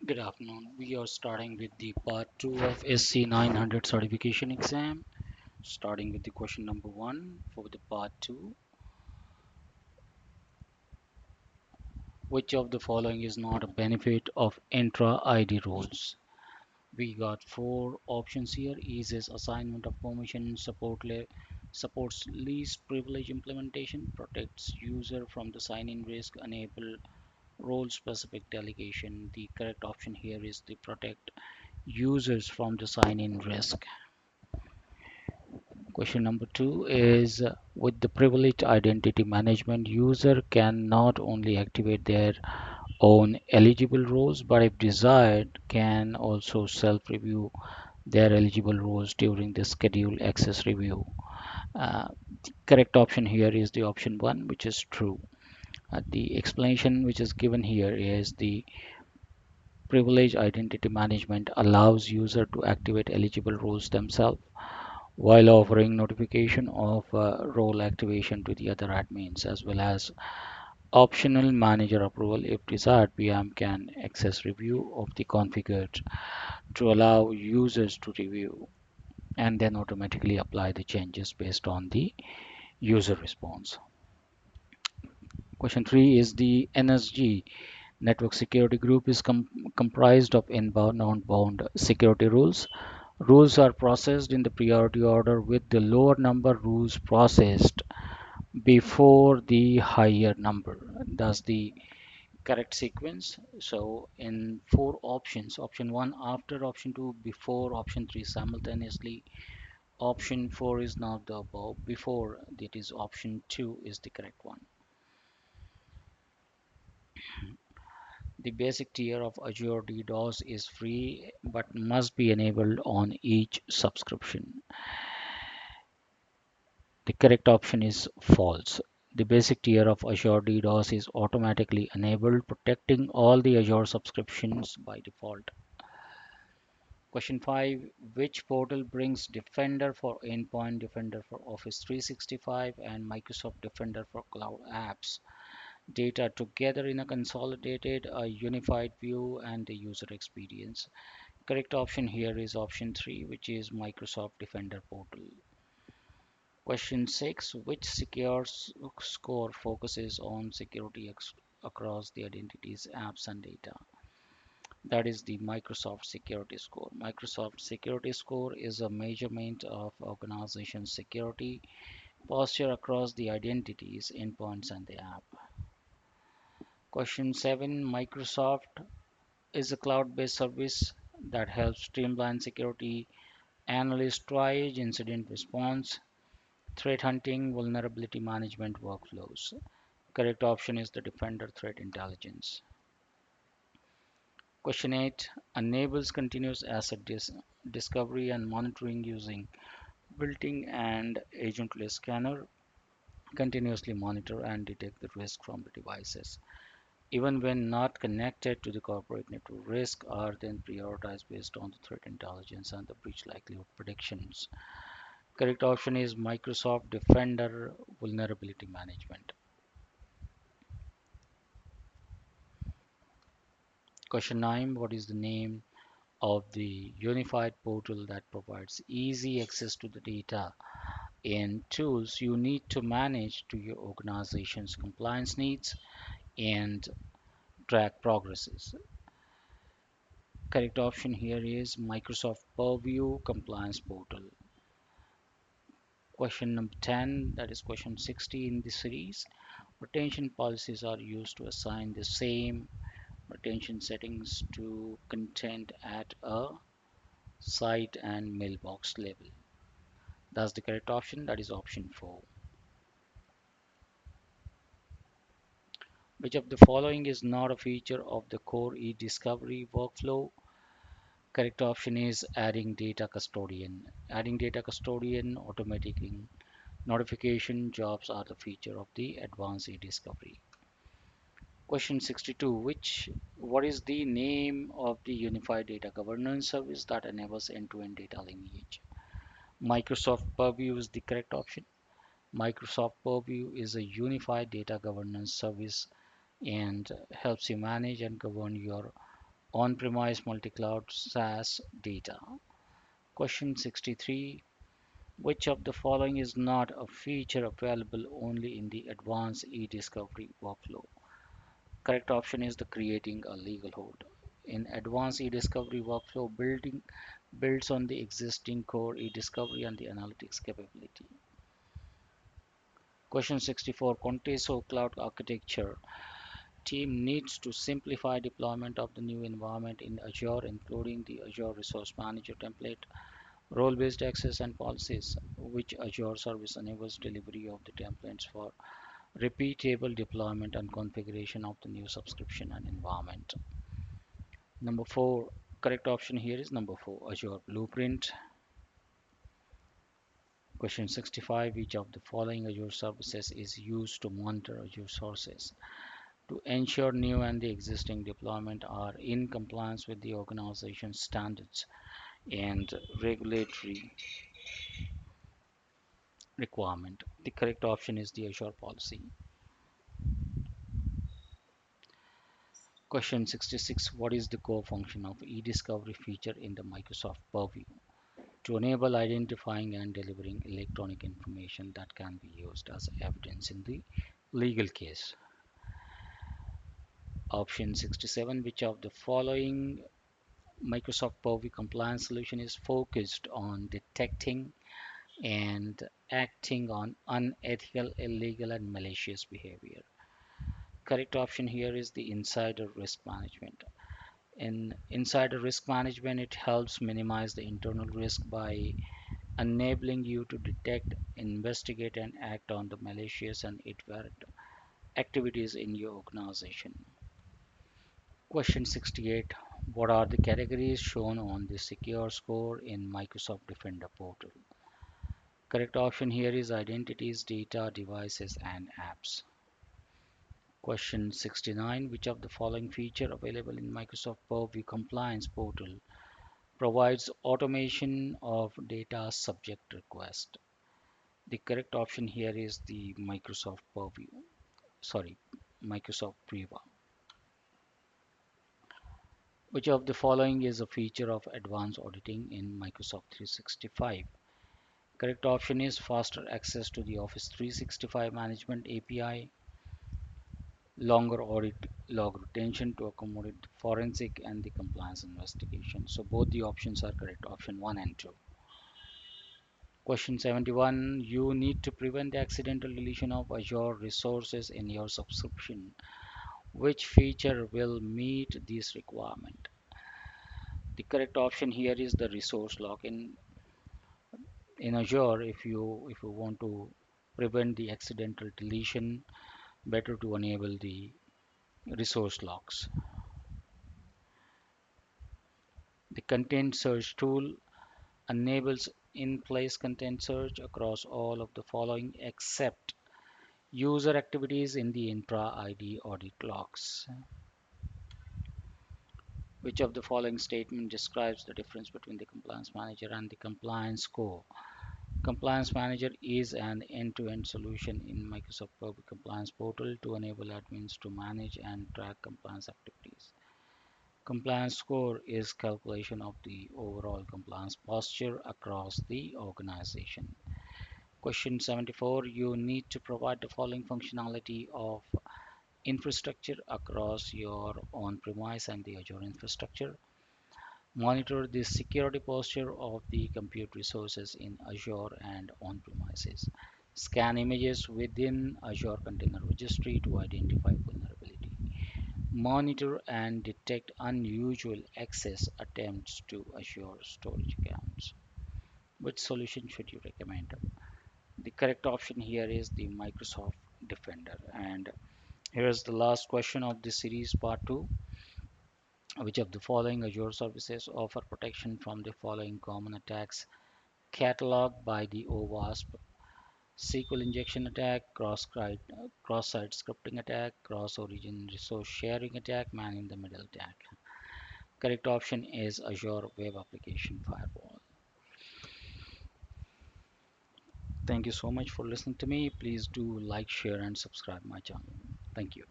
Good afternoon. We are starting with the part 2 of SC-900 certification exam. Starting with the question number 1 for the part 2. Which of the following is not a benefit of intra-ID roles? We got 4 options here. Eases assignment of permission, supports least privilege implementation, protects user from the sign-in risk, enable role-specific delegation. The correct option here is the protect users from the sign-in risk. Question number 2 is with the privileged identity management, user can not only activate their own eligible roles, but if desired, can also self-review their eligible roles during the scheduled access review. The correct option here is the option 1, which is true. The explanation which is given here is the privileged identity management allows user to activate eligible roles themselves while offering notification of role activation to the other admins as well as optional manager approval if desired. PM can access review of the configured to allow users to review and then automatically apply the changes based on the user response. Question 3 is the NSG network security group is comprised of inbound and outbound security rules. Rules are processed in the priority order with the lower number rules processed before the higher number. That's the correct sequence. So in 4 options, option 1 after, option 2 before, option 3 simultaneously, option 4 is not the above. Before, that is option 2 is the correct one. The basic tier of Azure DDoS is free but must be enabled on each subscription. The correct option is false. The basic tier of Azure DDoS is automatically enabled, protecting all the Azure subscriptions by default. Question 5. Which portal brings Defender for Endpoint, Defender for Office 365, and Microsoft Defender for Cloud Apps data together in a consolidated, unified view and the user experience? Correct option here is option 3, which is Microsoft Defender portal. Question 6. Which secure score focuses on security across the identities, apps, and data? That is the Microsoft Security Score. Microsoft Security Score is a measurement of organization security posture across the identities, endpoints, and the app. Question 7. Microsoft is a cloud-based service that helps streamline security analyst triage, incident response, threat hunting, vulnerability management workflows. Correct option is the Defender Threat Intelligence. Question 8 enables continuous asset discovery and monitoring using built-in and agentless scanner, continuously monitor and detect the risk from the devices. Even when not connected to the corporate network, risks are then prioritized based on the threat intelligence and the breach likelihood predictions. Correct option is Microsoft Defender Vulnerability Management. Question 9. What is the name of the unified portal that provides easy access to the data and tools you need to manage to your organization's compliance needs and track progresses? Correct option here is Microsoft Purview Compliance Portal. Question number 10, that is question 60 in the series. Retention policies are used to assign the same retention settings to content at a site and mailbox level. That's the correct option, that is option 4. Which of the following is not a feature of the core e-discovery workflow? Correct option is adding data custodian. Adding data custodian, automating notification jobs are the feature of the advanced e-discovery. Question 62. What is the name of the unified data governance service that enables end-to-end data lineage? Microsoft Purview is the correct option. Microsoft Purview is a unified data governance service and helps you manage and govern your On-premise multi-cloud SaaS data. Question 63. Which of the following is not a feature available only in the advanced e-discovery workflow? Correct option is the creating a legal hold. In advanced e-discovery workflow, building builds on the existing core e-discovery and the analytics capability. Question 64. Conteso Cloud Architecture team needs to simplify deployment of the new environment in Azure, including the Azure Resource Manager template, role-based access and policies, which Azure service enables delivery of the templates for repeatable deployment and configuration of the new subscription and environment. Number 4, correct option here is number 4, Azure Blueprint. Question 65, which of the following Azure services is used to monitor Azure sources to ensure new and the existing deployment are in compliance with the organization standards and regulatory requirement? The correct option is the Azure policy. Question 66, what is the core function of e-discovery feature in the Microsoft Purview? To enable identifying and delivering electronic information that can be used as evidence in the legal case. Option 67, which of the following Microsoft Purview compliance solution is focused on detecting and acting on unethical, illegal, and malicious behavior? Correct option here is the insider risk management. In insider risk management, it helps minimize the internal risk by enabling you to detect, investigate, and act on the malicious and adverse activities in your organization. Question 68. What are the categories shown on the secure score in Microsoft Defender portal? Correct option here is identities, data, devices, and apps. Question 69. Which of the following feature available in Microsoft Purview Compliance portal provides automation of data subject request? The correct option here is the Microsoft Priva. Which of the following is a feature of advanced auditing in Microsoft 365? Correct option is faster access to the Office 365 Management API, longer audit log retention to accommodate the forensic and the compliance investigation. So both the options are correct, option 1 and 2. Question 71. You need to prevent the accidental deletion of Azure resources in your subscription. Which feature will meet this requirement? The correct option here is the resource lock. In Azure, if you want to prevent the accidental deletion, better to enable the resource locks. The content search tool enables in-place content search across all of the following except user activities in the intra ID audit logs. Which of the following statement describes the difference between the compliance manager and the compliance core? Compliance Manager is an end-to-end solution in Microsoft Purview Compliance Portal to enable admins to manage and track compliance activities. Compliance score is calculation of the overall compliance posture across the organization. Question 74. You need to provide the following functionality of infrastructure across your on-premise and the Azure infrastructure. Monitor the security posture of the compute resources in Azure and on-premises. Scan images within Azure Container Registry to identify vulnerability. Monitor and detect unusual access attempts to Azure storage accounts. Which solution should you recommend? The correct option here is the Microsoft Defender. And here's the last question of this series, part 2. Which of the following Azure services offer protection from the following common attacks cataloged by the OWASP? SQL injection attack, cross-site scripting attack, cross-origin resource sharing attack, man-in-the-middle attack. Correct option is Azure Web Application Firewall. Thank you so much for listening to me. Please do like, share, and subscribe my channel. Thank you.